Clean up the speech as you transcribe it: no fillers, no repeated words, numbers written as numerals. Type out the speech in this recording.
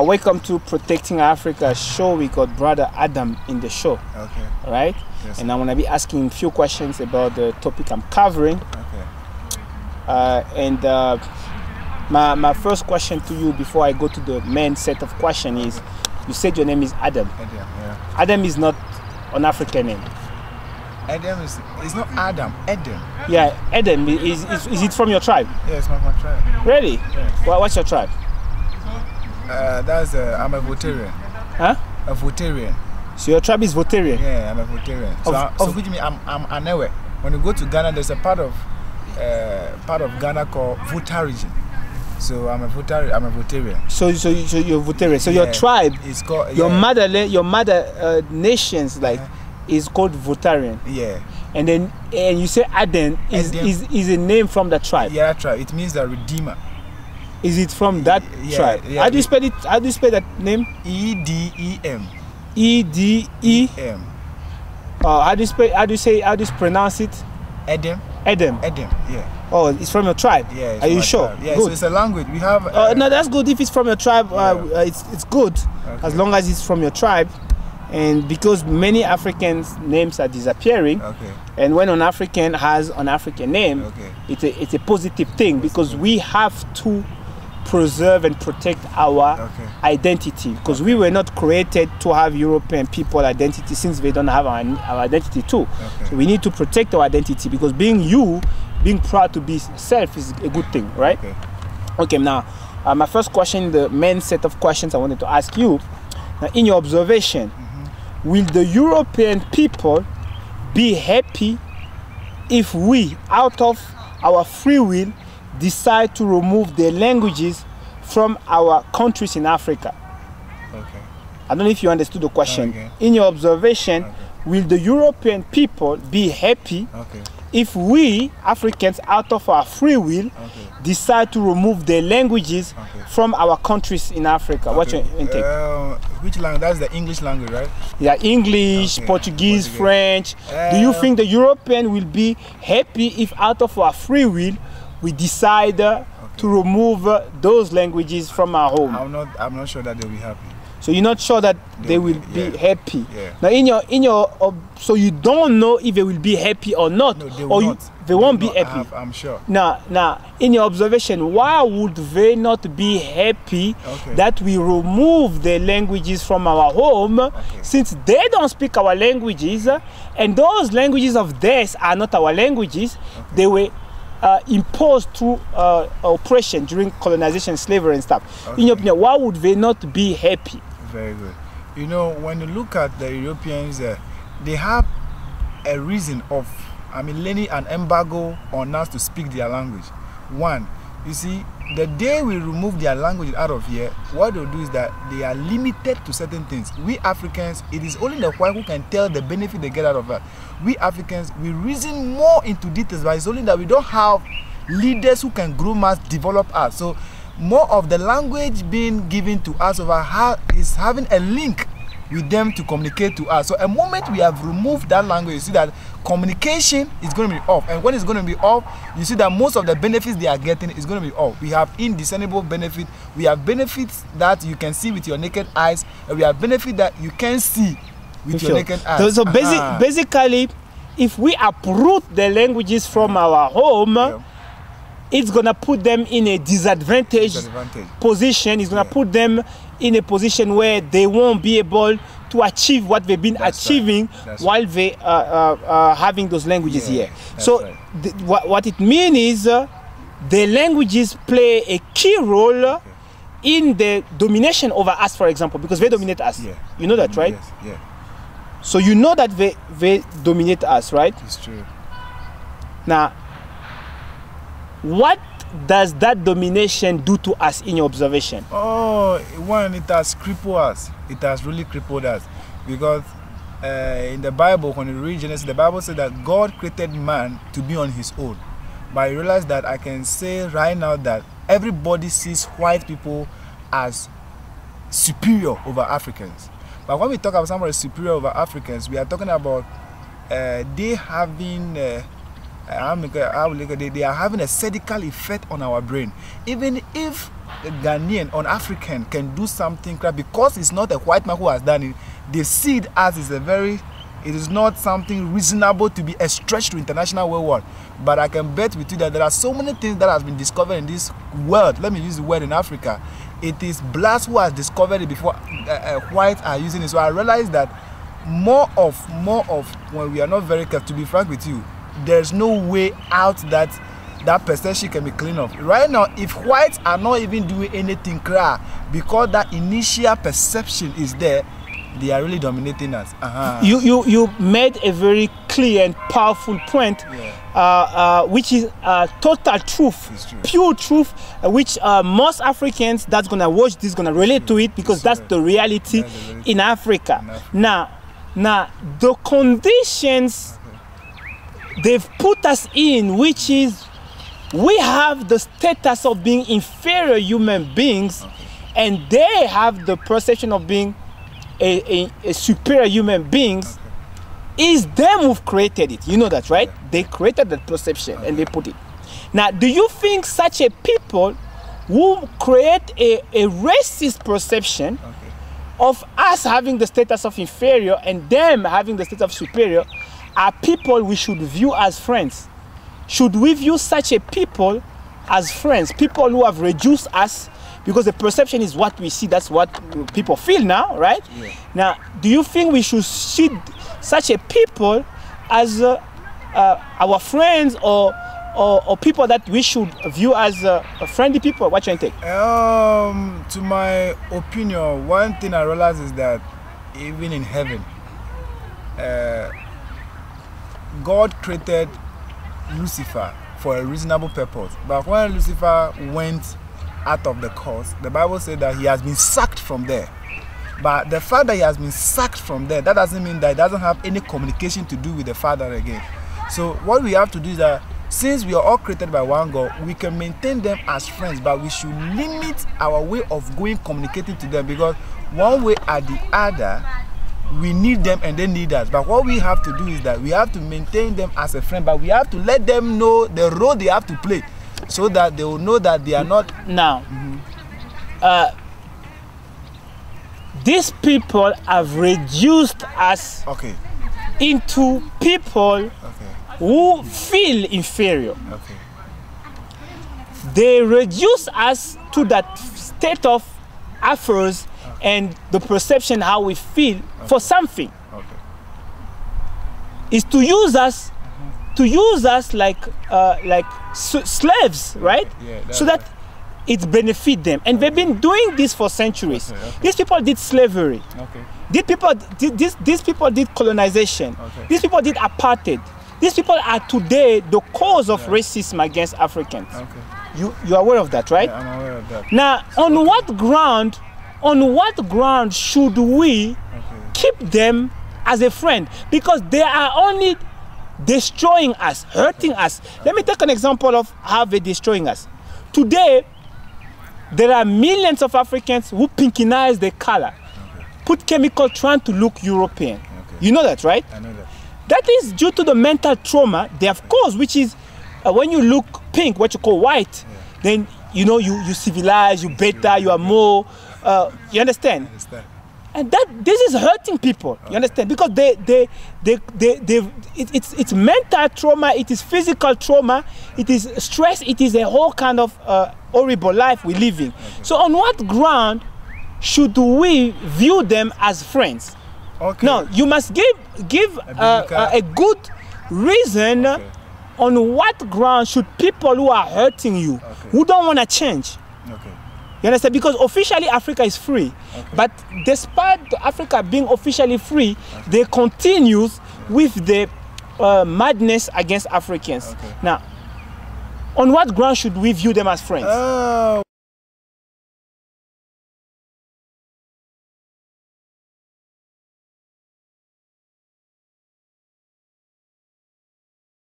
Welcome to Protecting Africa show. We got Brother Adam in the show. Okay. All right? Yes. And I'm going to be asking a few questions about the topic I'm covering. Okay. My first question to you before I go to the main set of questions is, you said your name is Adam. Adam, yeah. Adam is not an African name. Adam it's not Adam, Adam. Yeah, Adam, is it from your tribe? Yeah, it's not my tribe. Really? Yes. What's your tribe? I'm a Votarian. Huh? A Votarian. So your tribe is Votarian? Yeah, I'm a Votarian. So which means I'm Anewe. When you go to Ghana, there's a part of Ghana called Votarism. So I'm a Votarian. So you're Votarian. So yeah, your tribe is called, your mother nations is called Votarian. Yeah. And you say Aden is a name from the tribe. Yeah, tribe. It means the Redeemer. Is it from that tribe? Yeah. How do you spell it? How do you spell that name? E-D-E-M. E-D-E-M. How do you pronounce it? Adam. Adam. Adam. Yeah. Oh, it's from your tribe. Yeah. Are you sure? Tribe. Yeah. Good. So it's a language we have. No, that's good. If it's from your tribe, it's good, okay, as long as it's from your tribe. And because many Africans' names are disappearing, okay, and when an African has an African name, okay, it's a positive thing, because we have to preserve and protect our identity, because we were not created to have European people identity, since they don't have our identity too. Okay. So we need to protect our identity, because being proud to be self is a good thing, right? Okay, now my first question, the main set of questions I wanted to ask you, in your observation, will the European people be happy if we, out of our free will, decide to remove their languages from our countries in Africa? Okay. I don't know if you understood the question. Okay. In your observation, will the European people be happy if we, Africans, out of our free will, decide to remove their languages from our countries in Africa? What's your intake? Which language? That's the English language, right? Yeah, English, Portuguese, French. Do you think the European will be happy if out of our free will we decide to remove those languages from our home? I'm not sure that they'll be happy. So you're not sure that they will be happy. Yeah. Now, so you don't know if they will be happy or not, no, they will not. They won't be happy. I'm sure. Now, in your observation, why would they not be happy that we remove the languages from our home, since they don't speak our languages, and those languages of theirs are not our languages? They were imposed through oppression during colonization, slavery and stuff. In your opinion, why would they not be happy? Very good. You know, when you look at the Europeans, they have a reason of, laying an embargo on us to speak their language. One, you see, the day we remove their language out of here, what they'll do is that they are limited to certain things. We Africans, it is only the white who can tell the benefit they get out of that. We Africans, we reason more into details, but it's only that we don't have leaders who can groom us, develop us. So more of the language being given to us is having a link with them to communicate to us. So a moment we have removed that language, you see that communication is going to be off. And when it's going to be off, you see that most of the benefits they are getting is going to be off. We have indiscernible benefit. We have benefits that you can see with your naked eyes, and we have benefit that you can see with your naked eyes. So basically, if we uproot the languages from our home, it's going to put them in a disadvantaged position. It's going to put them in a position where they won't be able to achieve what they've been achieving while they are having those languages here. So what it means is the languages play a key role in the domination over us, for example, because they dominate us. You know that, right? Yes. So you know that they dominate us, right? It's true. Now, what does that domination do to us in your observation? Oh, one, it has crippled us. It has really crippled us. Because in the Bible, when you read Genesis, the Bible says that God created man to be on his own. But I realize that I can say right now that everybody sees white people as superior over Africans. But when we talk about somebody superior over Africans, we are talking about they having they are having a surgical effect on our brain. Even if a Ghanaian or African can do something, because it's not a white man who has done it, they see it as it is not something reasonable to be a stretch to international world. But I can bet with you that there are so many things that has been discovered in this world. Let me use the word in Africa. It is blacks who has discovered it before whites are using it. So I realized that more of when we are not very careful, to be frank with you, there's no way out that perception can be cleaned up. Right now, if whites are not even doing anything, because that initial perception is there, they are really dominating us. You made a very clear and powerful point, which is total truth, pure truth, which most Africans that's gonna watch this gonna relate to it, because that's the reality in Africa. Now the conditions they've put us in, which is we have the status of being inferior human beings, and they have the perception of being a superior human beings, is them who've created it. You know that, right? They created that perception and they put it. Now, do you think such a people who create a racist perception of us having the status of inferior and them having the status of superior are people we should view as friends? Should we view such a people as friends? People who have reduced us, because the perception is what we see, that's what people feel now, right? Now, do you think we should see such a people as our friends or people that we should view as friendly people? What do you think? To my opinion, one thing I realize is that even in heaven, God created Lucifer for a reasonable purpose. But when Lucifer went out of the course, the Bible said that he has been sacked from there. But the fact that he has been sacked from there, that doesn't mean that it doesn't have any communication to do with the Father again. So what we have to do is that since we are all created by one God, we can maintain them as friends, but we should limit our way of going communicating to them, because one way or the other, we need them and they need us. But what we have to do is that we have to maintain them as a friend, but we have to let them know the role they have to play, so that they will know that they are not. Now, these people have reduced us into people who feel inferior. They reduce us to that state of affairs and the perception how we feel for something. Is to use us, like slaves, right? So that it benefit them, and they've been doing this for centuries. These people did slavery. These people did colonization. These people did apartheid. These people are today the cause of racism against Africans. You are aware of that, right? I'm aware of that. Now, on what ground should we keep them as a friend? Because they are only destroying us, hurting us. Let me take an example of how they're destroying us. Today, there are millions of Africans who pinkinize their color, put chemical trying to look European. You know that, right? I know that. That is due to the mental trauma they have caused, which is when you look pink, what you call white, then you know you civilize, you better, you are more. You understand? I understand. And this is hurting people. You understand? Because it's mental trauma, it is physical trauma, it is stress, it is a whole kind of horrible life we're living. So on what ground should we view them as friends? No, you must give a good reason on what ground should people who are hurting you, who don't want to change. You understand? Because officially Africa is free, but despite Africa being officially free, they continue with the madness against Africans. Now, on what ground should we view them as friends?